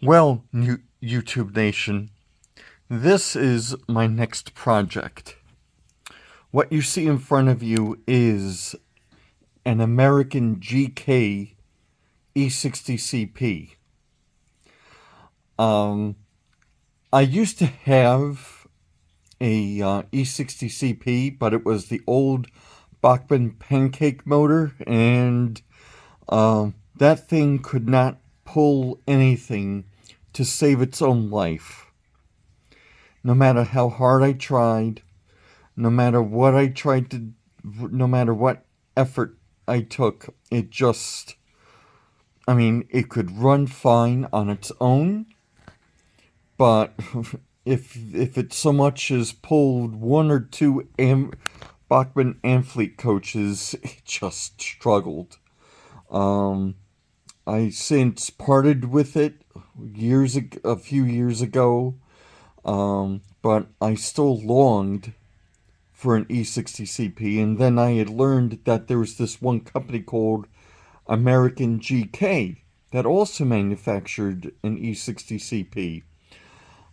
Well, YouTube Nation, this is my next project. What you see in front of you is an American GK E60CP. I used to have a E60CP, but it was the old Bachmann pancake motor, and that thing could not pull anything to save its own life. No matter how hard I tried, no matter what effort I took, it could run fine on its own, but if it so much as pulled one or two Bachmann Amfleet coaches, it just struggled. I since parted with it a few years ago, but I still longed for an E60CP, and then I had learned that there was this one company called American GK that also manufactured an E60CP.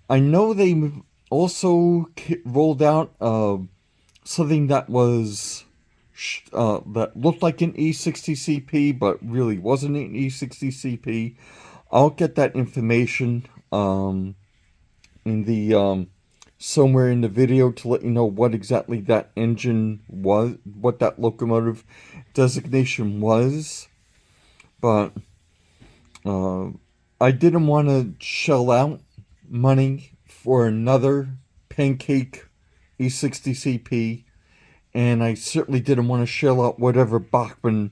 I know they also rolled out something that was that looked like an E60CP, but really wasn't an E60CP. I'll get that information in the somewhere in the video to let you know what exactly that engine was, what that locomotive designation was. But I didn't want to shell out money for another pancake E60CP, and I certainly didn't want to shell out whatever Bachmann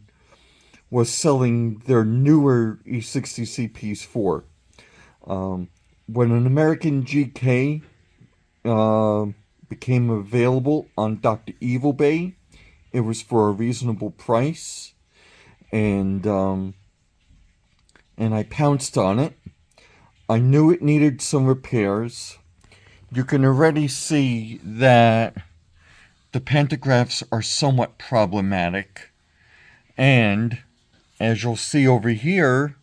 was selling their newer E60CPs for. When an American GK became available on Dr. Evil Bay, it was for a reasonable price, and I pounced on it. I knew it needed some repairs. You can already see that the pantographs are somewhat problematic, and as you'll see over here,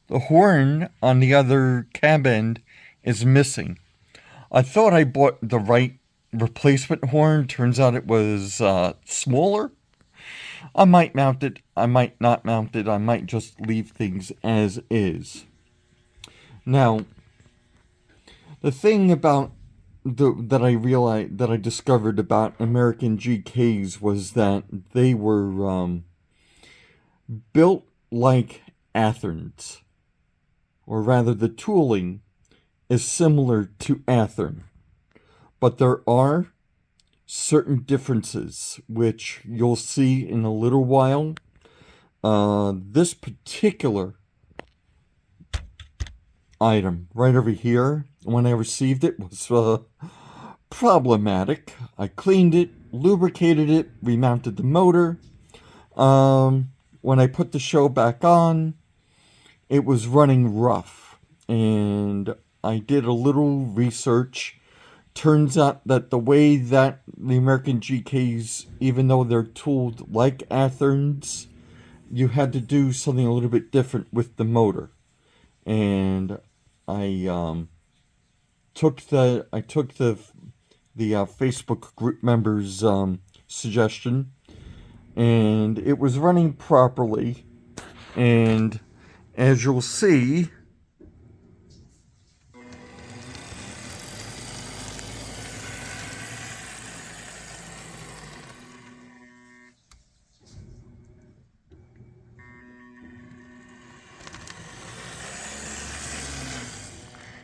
the horn on the other cab end is missing. I thought I bought the right replacement horn. Turns out it was smaller. I might mount it. I might not mount it. I might just leave things as is. Now, the thing about that I discovered about American GKs was that they were built like Athearns, or rather the tooling is similar to Athearn, but there are certain differences which you'll see in a little while. This particular item right over here, when I received it, was problematic. I cleaned it, lubricated it, remounted the motor. When I put the show back on, it was running rough, and I did a little research. Turns out that the way that the American GKs, even though they're tooled like Athearns, you had to do something a little bit different with the motor. And I took the Facebook group members' suggestion, and it was running properly. And as you'll see,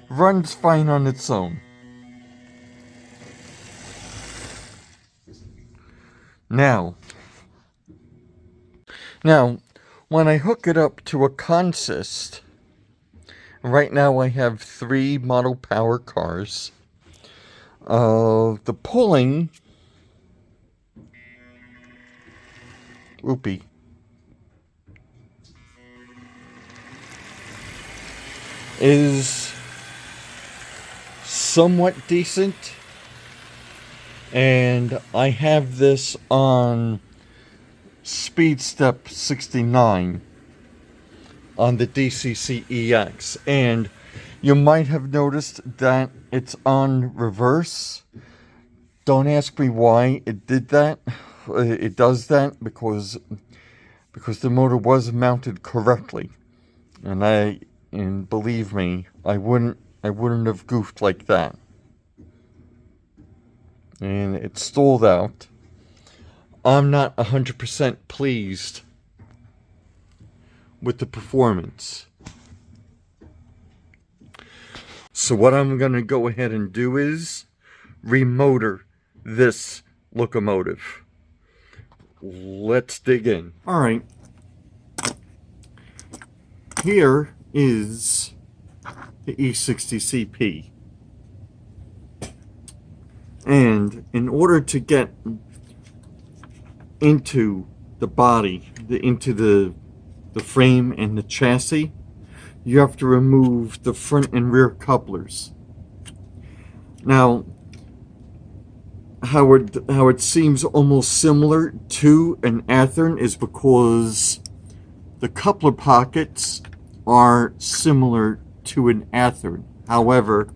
runs fine on its own. Now, when I hook it up to a consist, right now I have 3 model power cars. The pulling, is somewhat decent, and I have this on speed step 69 on the DCC EX, and You might have noticed that it's on reverse. Don't ask me why it did that. It does that because the motor was mounted correctly, and believe me, I wouldn't have goofed like that. And it stalled out. I'm not 100% pleased with the performance. So what I'm going to go ahead and do is remotor this locomotive. Let's dig in. All right. Here is the E60CP. And in order to get into the body, into the frame and the chassis, you have to remove the front and rear couplers. Now, how it seems almost similar to an Athearn is because the coupler pockets are similar to an Athearn. However,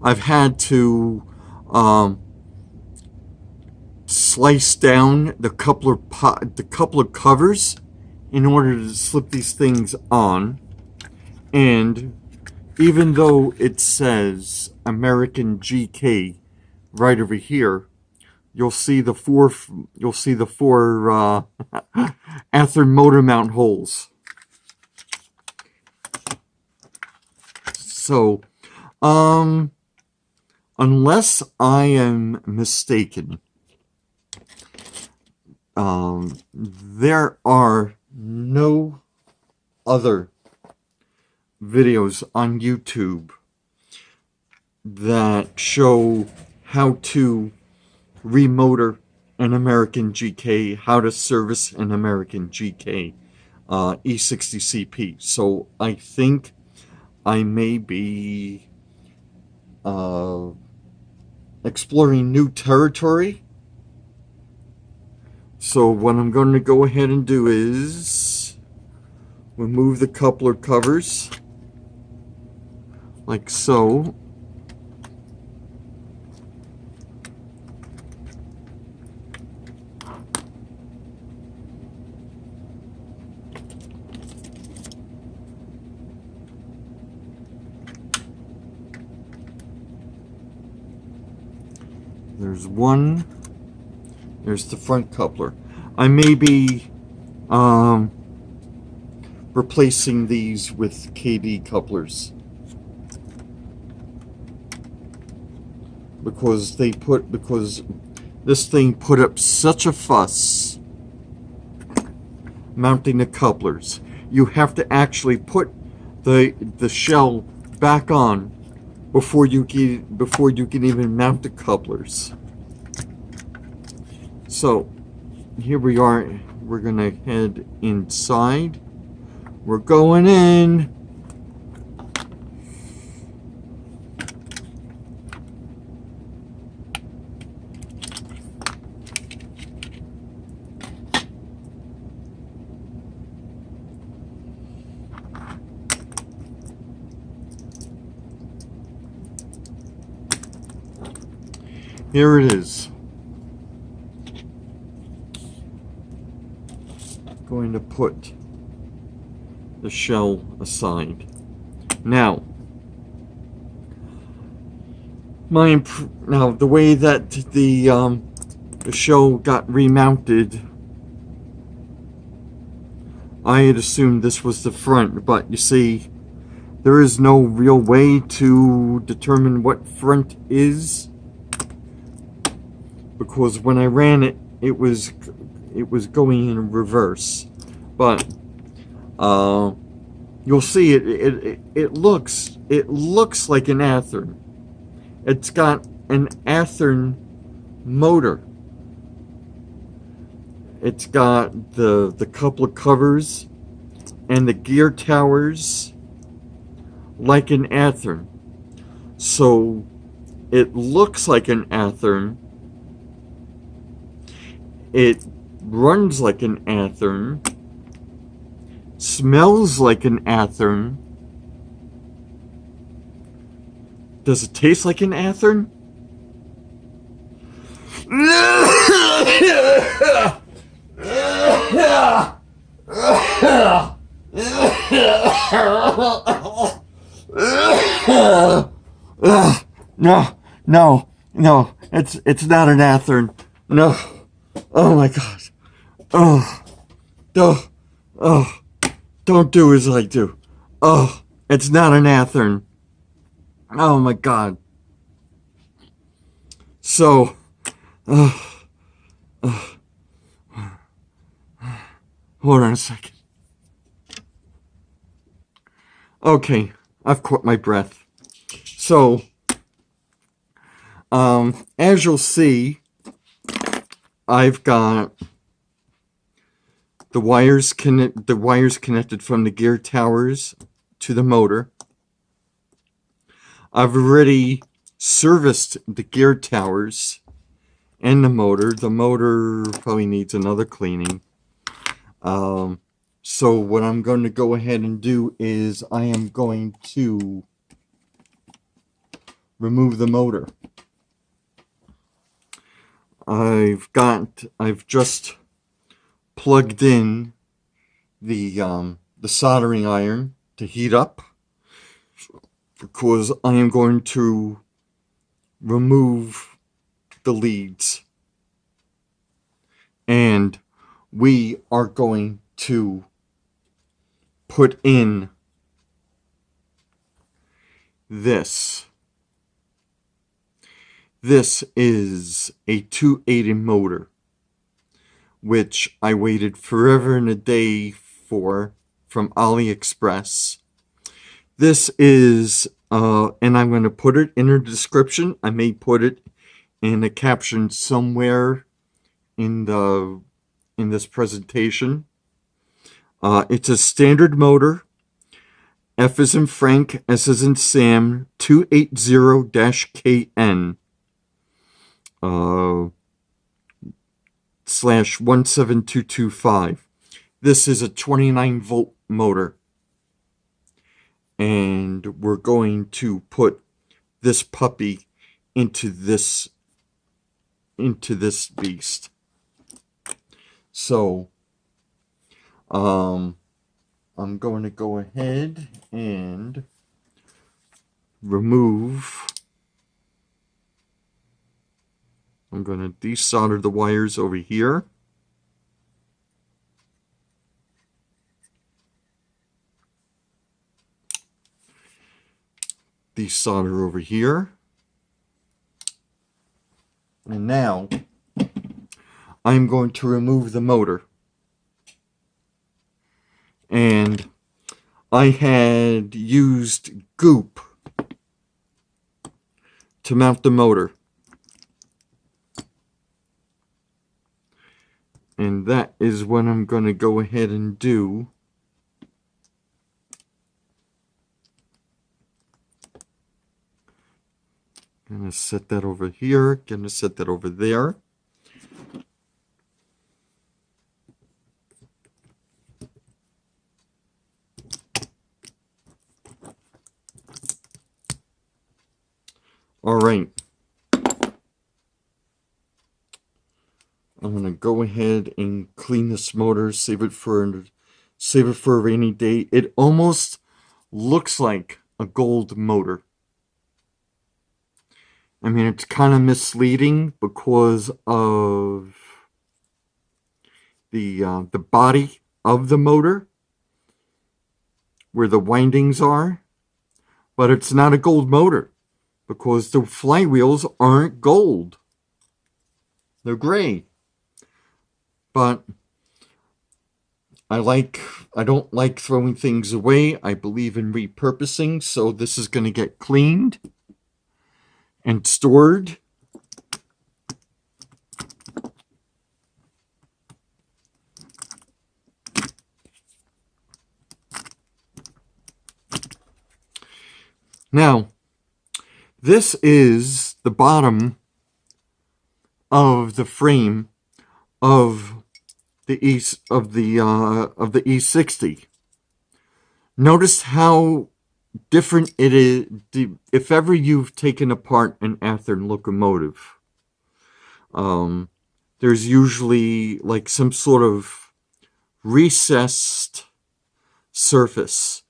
I've had to slice down the coupler covers in order to slip these things on. And even though it says American GK right over here, you'll see the four Athearn motor mount holes. So, unless I am mistaken, there are no other videos on YouTube that show how to remotor an American GK, how to service an American GK E60CP. So I think I may be exploring new territory. So what I'm going to go ahead and do is remove the coupler covers like so. There's one. There's the front coupler. I may be replacing these with KD couplers because this thing put up such a fuss mounting the couplers. You have to actually put the shell back on before you can even mount the couplers. So here we are. We're gonna head inside. We're going in. Here it is. Going to put the shell aside. Now, the way that the shell got remounted, I had assumed this was the front, but you see, there is no real way to determine what front is, because when I ran it, it was going in reverse. But you'll see it looks like an Athearn. It's got an Athearn motor. It's got the coupler covers and the gear towers like an Athearn. So it looks like an Athearn. It runs like an Athearn, smells like an Athearn, Does it taste like an Athearn? No, no, no. It's not an Athearn. No. Oh my God. Oh, oh, oh. Don't do as I do. Oh, it's not an Athearn. Oh my God. So, hold on a second. Okay, I've caught my breath. So, as you'll see, I've got the wires connected from the gear towers to the motor. I've already serviced the gear towers and the motor. The motor probably needs another cleaning. So what I'm going to go ahead and do is I am going to remove the motor. I've just plugged in the soldering iron to heat up, because I am going to remove the leads, and we are going to put in this. This is a 280 motor, which I waited forever and a day for from AliExpress. This is, and I'm going to put it in the description. I may put it in a caption somewhere in this presentation. It's a standard motor, F as in Frank, S as in Sam, 280-KN. /17225. This is a 29 volt motor, and we're going to put this puppy into this beast. So I'm going to go ahead and remove. I'm going to desolder the wires over here. Desolder over here. And now I'm going to remove the motor. And I had used goop to mount the motor. And that is what I'm going to go ahead and do. Going to set that over here. Going to set that over there. All right. I'm going to go ahead and clean this motor, save it for a rainy day. It almost looks like a gold motor. I mean, it's kind of misleading because of the body of the motor, where the windings are, but it's not a gold motor because the flywheels aren't gold. They're gray. But I don't like throwing things away. I believe in repurposing, so this is going to get cleaned and stored. Now, this is the bottom of the frame of the E60. Notice how different it is. If ever you've taken apart an Athearn locomotive, there's usually like some sort of recessed surface,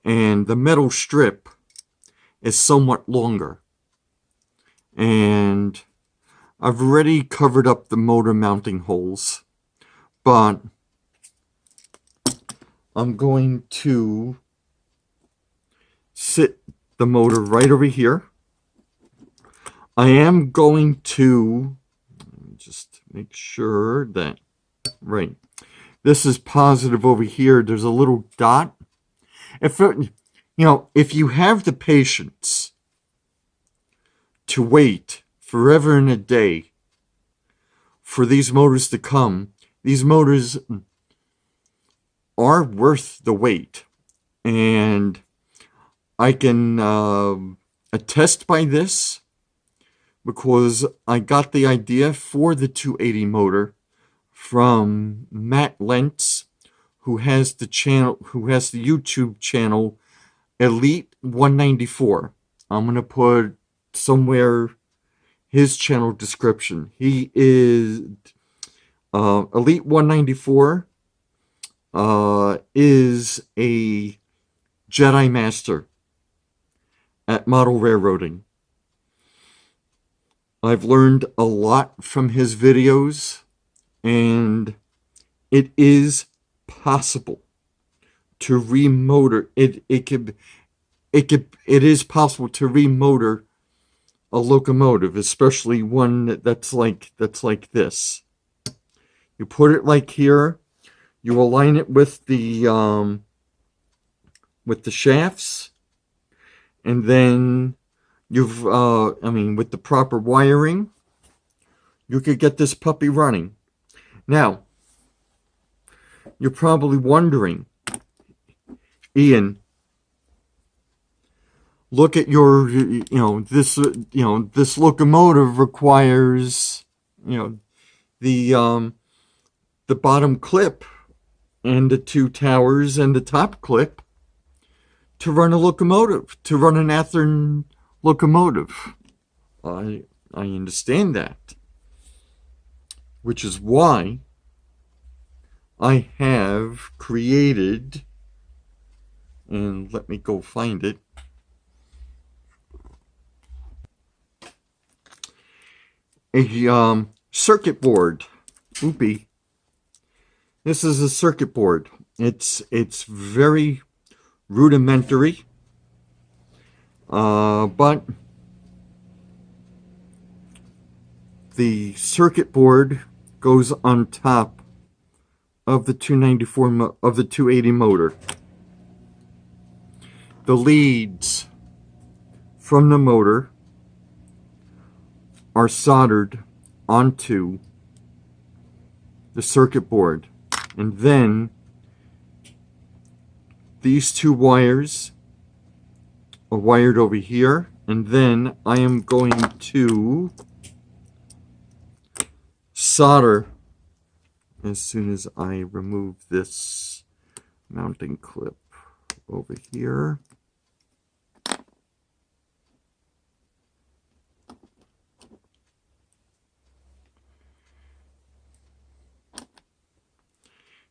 and the metal strip is somewhat longer. And I've already covered up the motor mounting holes, but I'm going to sit the motor right over here. I am going to just make sure that, right, this is positive over here. There's a little dot. If you have the patience to wait forever and a day for these motors to come, these motors are worth the wait. And I can attest by this, because I got the idea for the 280 motor from Matt Lentz, who has the YouTube channel Elite 194. I'm gonna put somewhere his channel description. He is Elite 194 is a Jedi Master at model railroading. I've learned a lot from his videos, and it is possible to remotor it. It is possible to remotor a locomotive, especially one that's like this. You put it like here. You align it with the shafts, and then you've with the proper wiring, you could get this puppy running. Now, you're probably wondering, Ian, look at your, this locomotive requires, the bottom clip and the two towers and the top clip to run a locomotive, to run an Athearn locomotive. I understand that, which is why I have created, and let me go find it, a circuit board. Oopie. This is a circuit board. It's very rudimentary, but the circuit board goes on top of the 294 of the 280 motor. The leads from the motor are soldered onto the circuit board, and then these two wires are wired over here, and then I am going to solder as soon as I remove this mounting clip over here.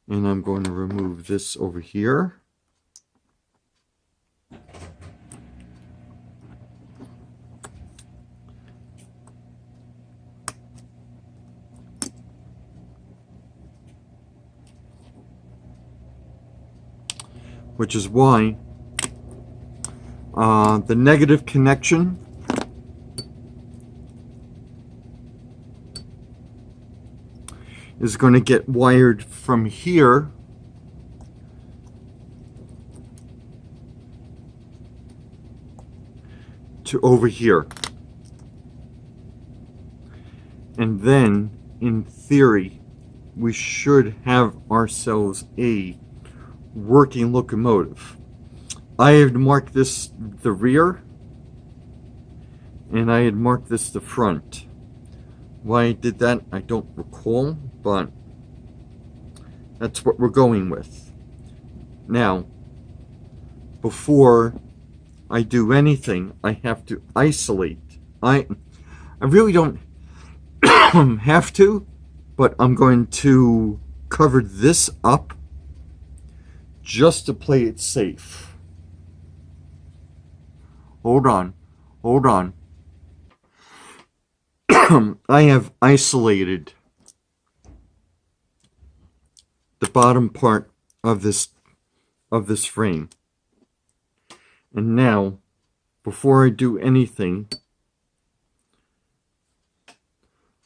And I'm going to remove this over here. Which is why the negative connection is going to get wired from here to over here. And then, in theory, we should have ourselves a working locomotive. I had marked this the rear, and I had marked this the front. Why I did that, I don't recall, but that's what we're going with. Now, before I do anything, I have to isolate. I really don't have to, but I'm going to cover this up just to play it safe. Hold on. I have isolated the bottom part of this frame. And now, before I do anything,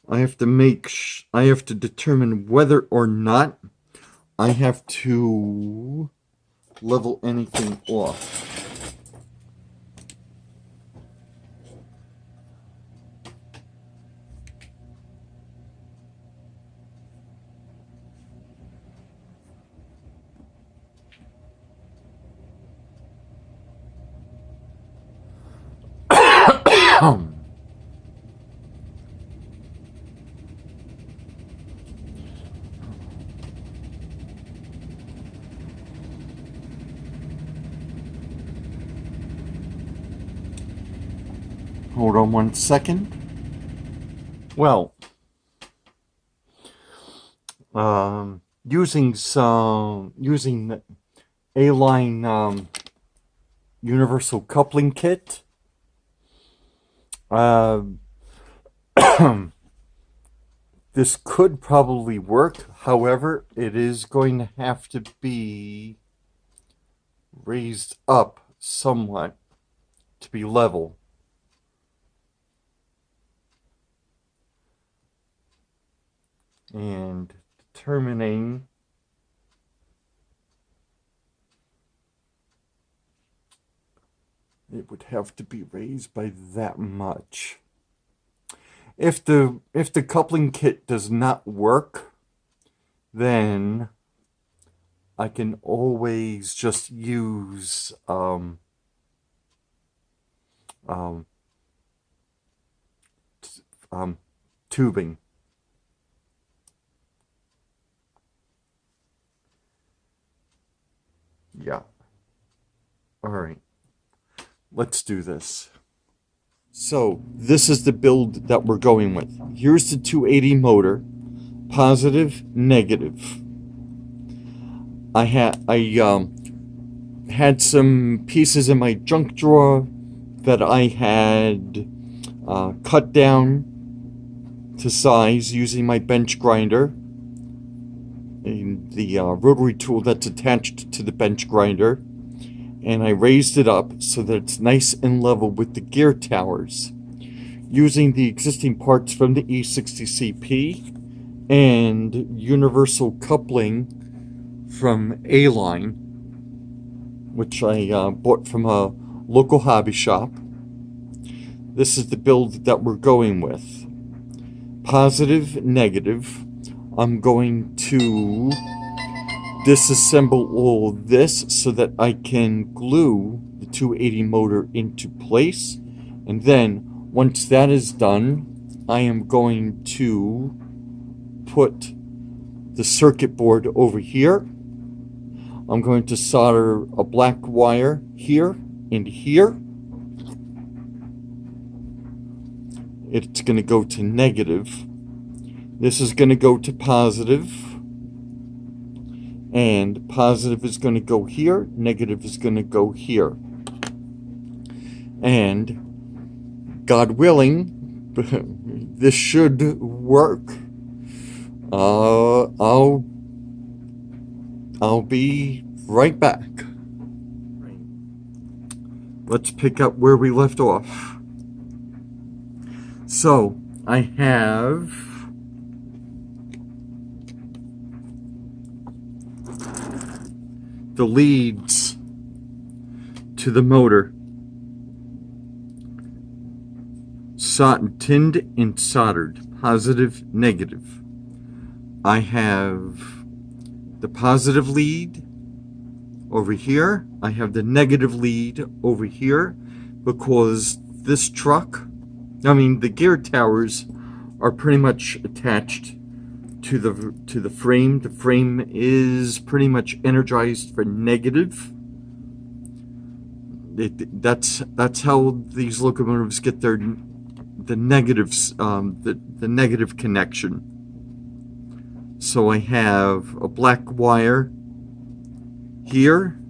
I have to determine whether or not I have to level anything off. Hold on 1 second. Well, using the A-line universal coupling kit, this could probably work. However, it is going to have to be raised up somewhat to be level. And determining it would have to be raised by that much. If the coupling kit does not work, then I can always just use tubing. Yeah. All right. Let's do this. So this is the build that we're going with. Here's the 280 motor, positive, negative. I had some pieces in my junk drawer that I had cut down to size using my bench grinder and the rotary tool that's attached to the bench grinder, and I raised it up so that it's nice and level with the gear towers using the existing parts from the E60CP and universal coupling from A-line, which I bought from a local hobby shop. This is the build that we're going with. Positive, negative. I'm going to disassemble all this so that I can glue the 280 motor into place. And then, once that is done, I am going to put the circuit board over here. I'm going to solder a black wire here and here. It's going to go to negative. This is going to go to positive. And positive is going to go here. Negative is going to go here. And God willing, this should work. I'll be right back. Let's pick up where we left off. So I have the leads to the motor tinned and soldered, positive, negative. I have the positive lead over here. I have the negative lead over here because this truck, the gear towers are pretty much attached to the frame. The frame is pretty much energized for negative. That's how these locomotives get their the negatives, the negative connection. So I have a black wire here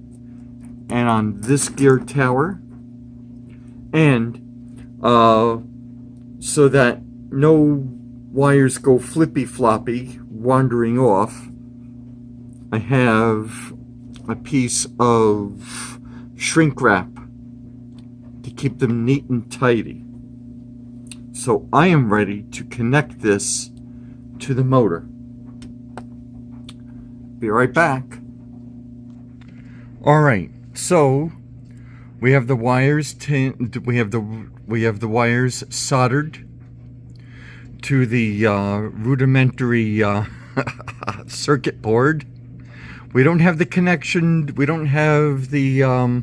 and on this gear tower, and so that no wires go flippy floppy wandering off, I have a piece of shrink wrap to keep them neat and tidy. So I am ready to connect this to the motor. Be right back. All right, so we have the wires we have the wires soldered to the rudimentary circuit board. We don't have the connection. We don't have the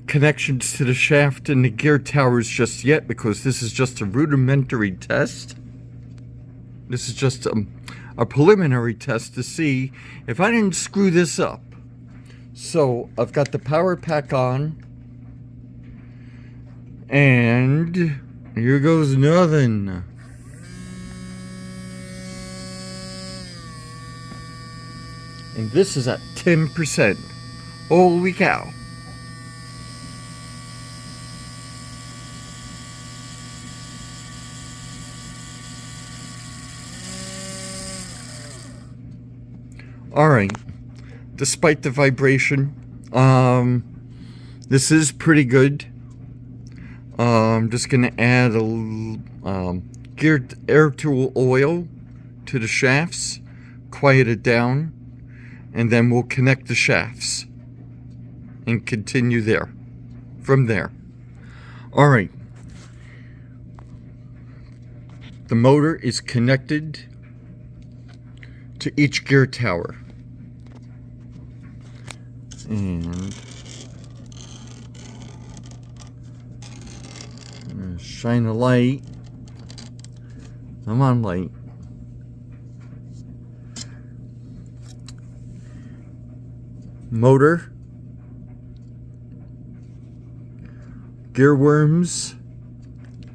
connections to the shaft and the gear towers just yet, because this is just a rudimentary test. This is just a preliminary test to see if I didn't screw this up. So I've got the power pack on, and here goes nothing. And this is at 10%. Holy cow. Alright, despite the vibration, this is pretty good. I'm just going to add a air tool oil to the shafts, quiet it down, and then we'll connect the shafts and continue from there. Alright, the motor is connected to each gear tower. And shine a light. Come on, light. Motor, gear worms,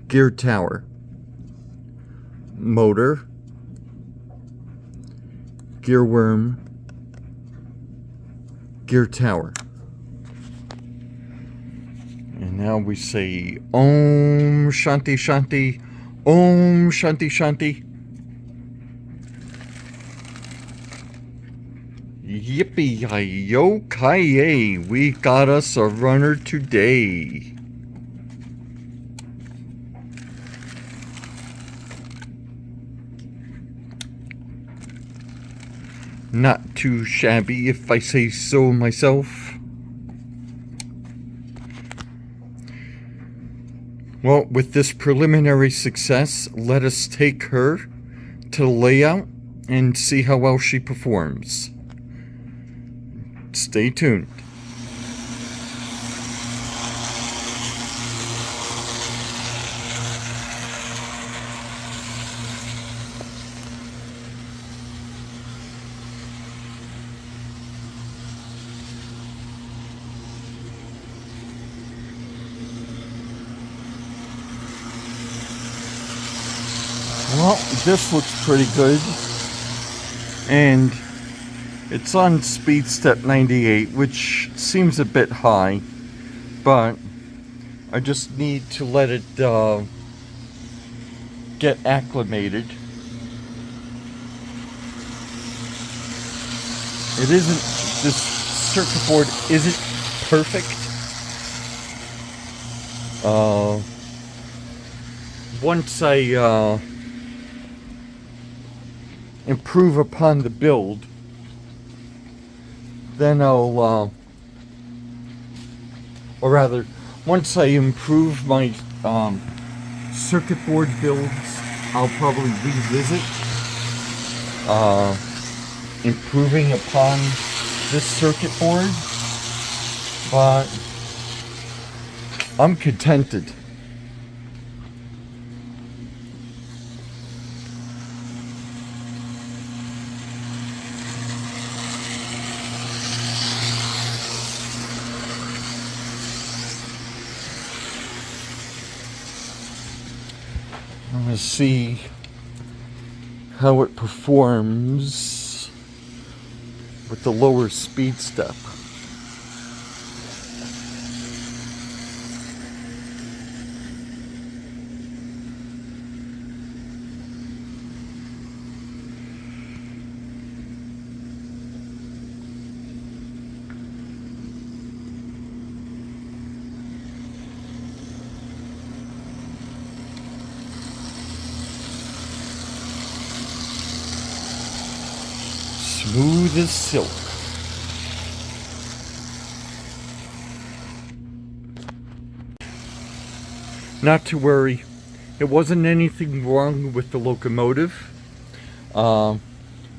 gear tower. Motor, gear worm, gear tower. And now we say Om Shanti Shanti, Om Shanti Shanti. Yippee-yi-yo-ki-yay, we got us a runner today. Not too shabby, if I say so myself. Well, with this preliminary success, let us take her to the layout and see how well she performs. Stay tuned. Well, this looks pretty good, and it's on speed step 98, which seems a bit high, but I just need to let it get acclimated. This circuit board isn't perfect. Once I improve upon the build, then I'll, or rather, once I improve my circuit board builds, I'll probably revisit improving upon this circuit board, but I'm contented. I'm going to see how it performs with the lower speed step. Smooth as silk. Not to worry, it wasn't anything wrong with the locomotive. The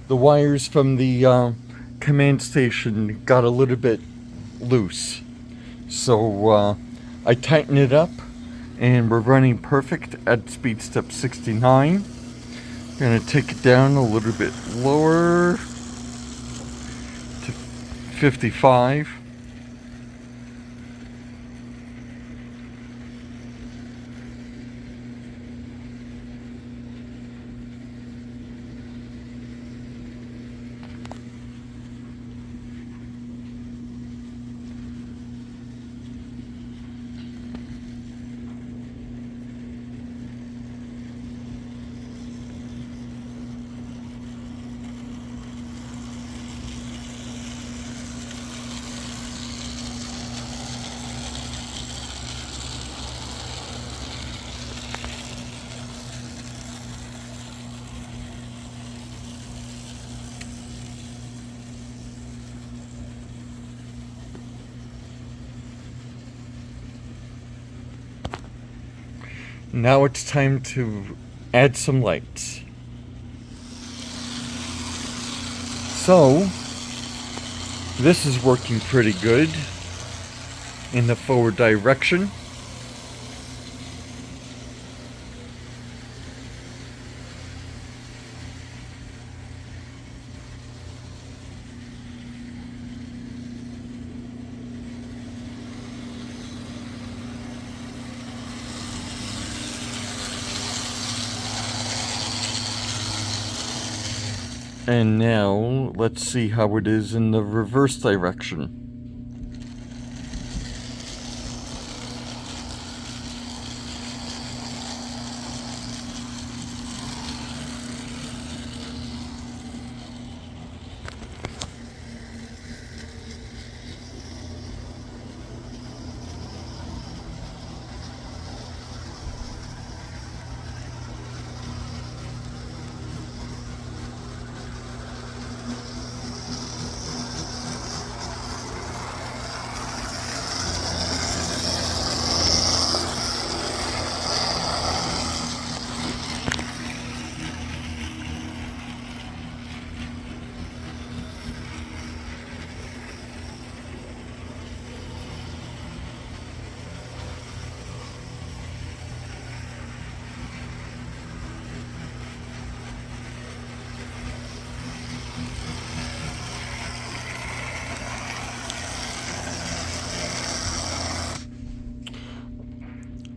wires from the command station got a little bit loose. So I tightened it up and we're running perfect at speed step 69. Gonna take it down a little bit lower to 55. Now it's time to add some lights. So, this is working pretty good in the forward direction. And now, let's see how it is in the reverse direction.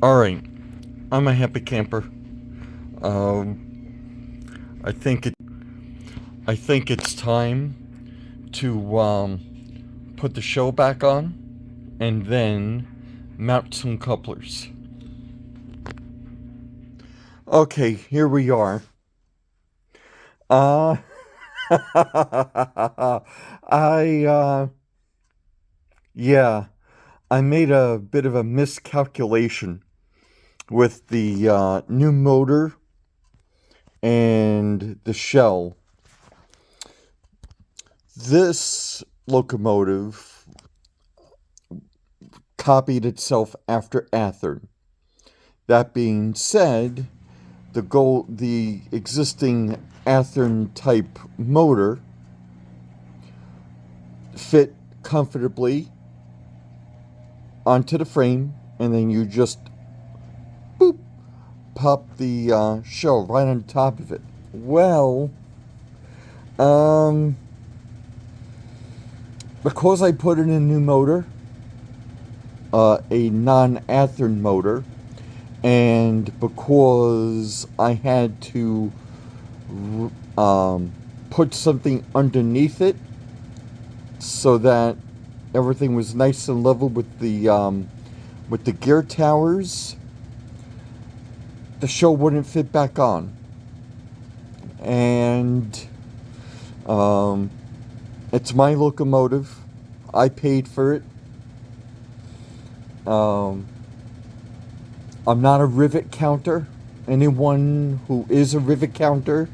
Alright, I'm a happy camper. I think it's time to put the show back on and then mount some couplers. Okay, here we are. Yeah, I made a bit of a miscalculation with the new motor and the shell. This locomotive copied itself after Athearn. That being said, the existing Athearn type motor fit comfortably onto the frame, and then you just boop, pop the shell right on top of it. Well, because I put in a new motor, a non-Athearn motor, and because I had to put something underneath it so that everything was nice and level with the gear towers, the show wouldn't fit back on. And it's my locomotive. I paid for it. I'm not a rivet counter. Anyone who is a rivet counter,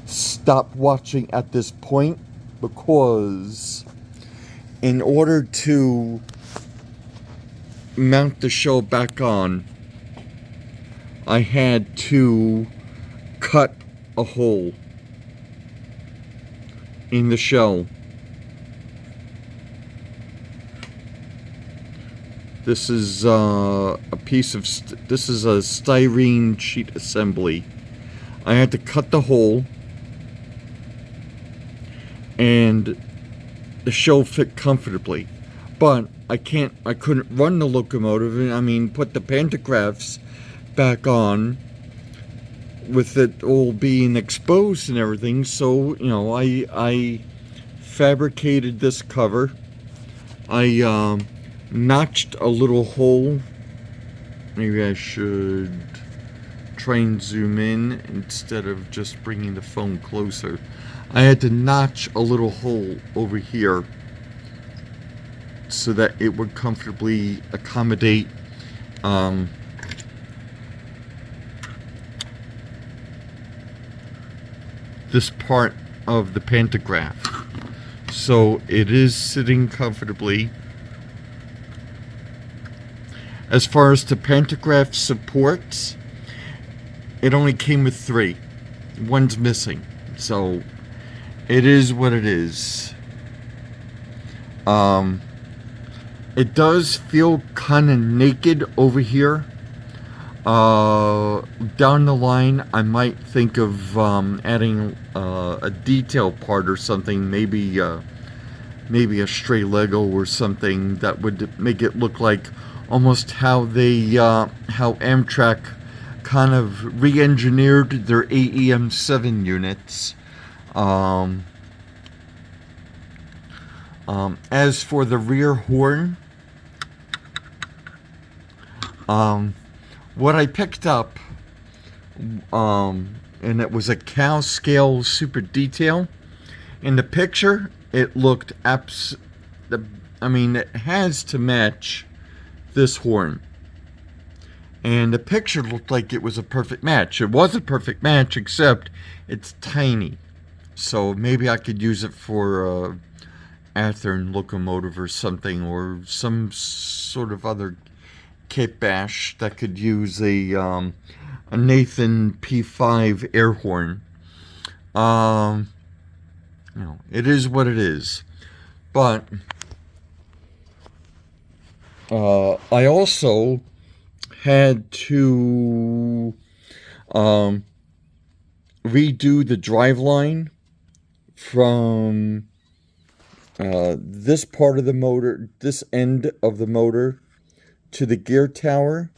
stop watching at this point, because in order to mount the show back on, I had to cut a hole in the shell. This is a this is a styrene sheet assembly. I had to cut the hole, and the show fit comfortably. But I couldn't run the locomotive, put the pantographs back on with it all being exposed and everything. So, I fabricated this cover. I notched a little hole. Maybe I should try and zoom in instead of just bringing the phone closer. I had to notch a little hole over here so that it would comfortably accommodate this part of the pantograph. So it is sitting comfortably. As far as the pantograph supports, it only came with 3. One's missing. So it is what it is. It does feel kind of naked over here. Down the line, I might think of adding a detail part or something. Maybe a stray Lego or something that would make it look like almost how Amtrak kind of re-engineered their AEM7 units. As for the rear horn, what I picked up, and it was a cow scale super detail. In the picture, it looked it has to match this horn. And the picture looked like it was a perfect match. It was a perfect match, except it's tiny. So maybe I could use it for a Athearn locomotive or something, or some sort of other kit bash that could use a Nathan P5 air horn. It is what it is. But I also had to redo the driveline from this part of the motor, this end of the motor, to the gear tower.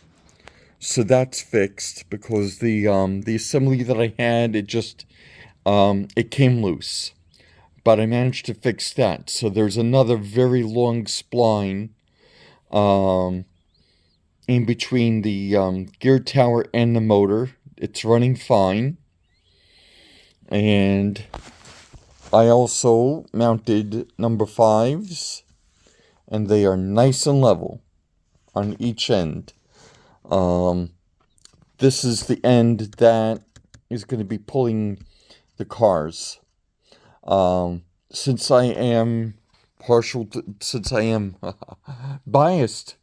So that's fixed, because the assembly that I had, it came loose. But I managed to fix that. So there's another very long spline in between the gear tower and the motor. It's running fine. And I also mounted number 5s, and they are nice and level on each end. This is the end that is going to be pulling the cars. Since I am biased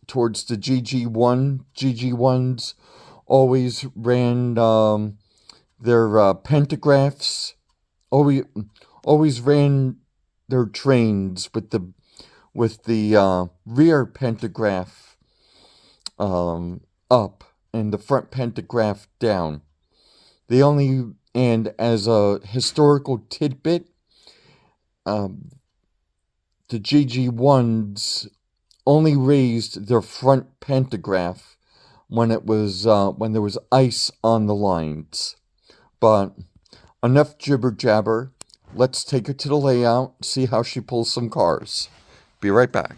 towards the GG1s always ran their pantographs, always ran their trains with the rear pantograph up and the front pantograph down. And as a historical tidbit, the GG1s only raised their front pantograph when it was when there was ice on the lines. But enough jibber jabber. Let's take her to the layout, see how she pulls some cars. Be right back.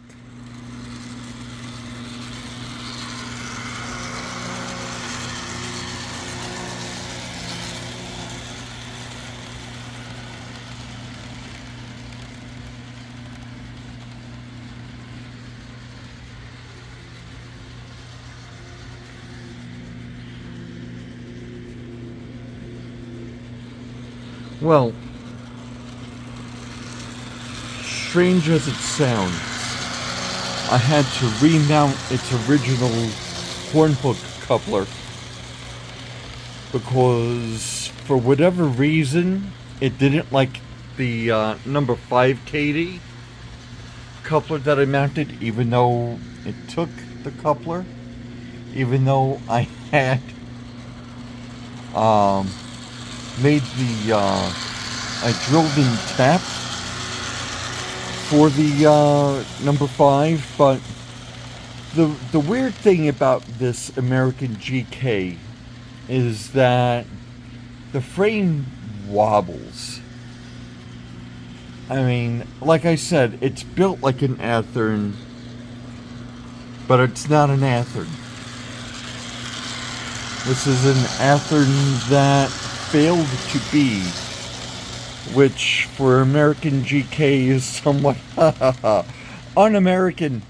Well, strange as it sounds, I had to remount its original horn hook coupler because for whatever reason it didn't like the number 5 KD coupler that I mounted, even though it took the coupler, even though I had made the I drilled in tap for the number 5, but the weird thing about this American GK is that the frame wobbles. I mean, like I said, it's built like an Athearn, but it's not an Athearn. This is an Athearn that failed to be, which for American GK is somewhat un-American.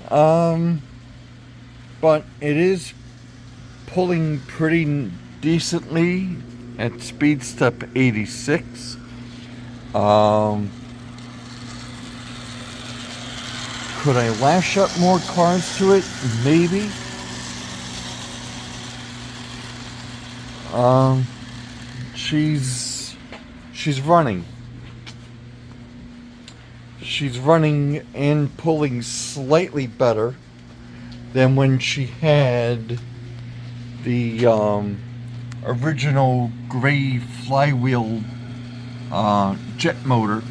But it is pulling pretty decently at speed step 86. Could I lash up more cars to it? Maybe. She's running. She's running and pulling slightly better than when she had the original gray flywheel jet motor.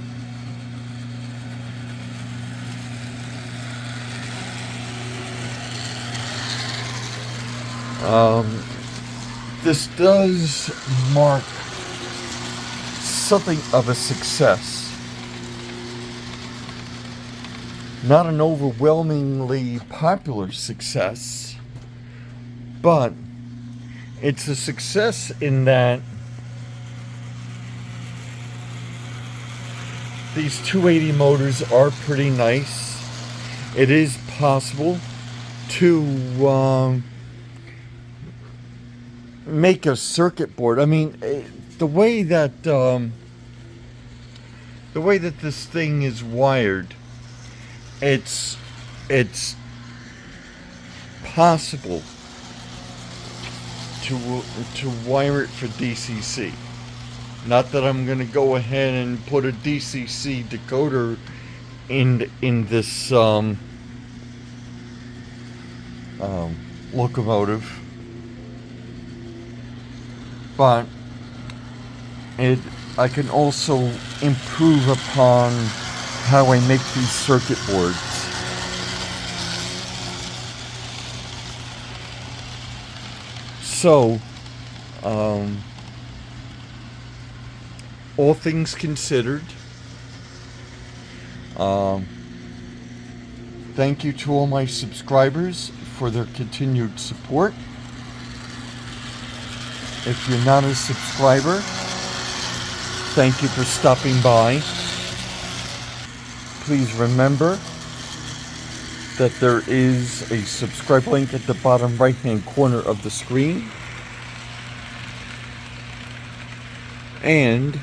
This does mark something of a success. Not an overwhelmingly popular success, but it's a success in that these 280 motors are pretty nice. It is possible to make a circuit board. I mean, the way that this thing is wired, it's possible to wire it for DCC. Not that I'm going to go ahead and put a DCC decoder in this locomotive, but I can also improve upon how I make these circuit boards. So, all things considered, thank you to all my subscribers for their continued support. If you're not a subscriber, thank you for stopping by. Please remember that there is a subscribe link at the bottom right hand corner of the screen. And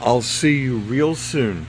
I'll see you real soon.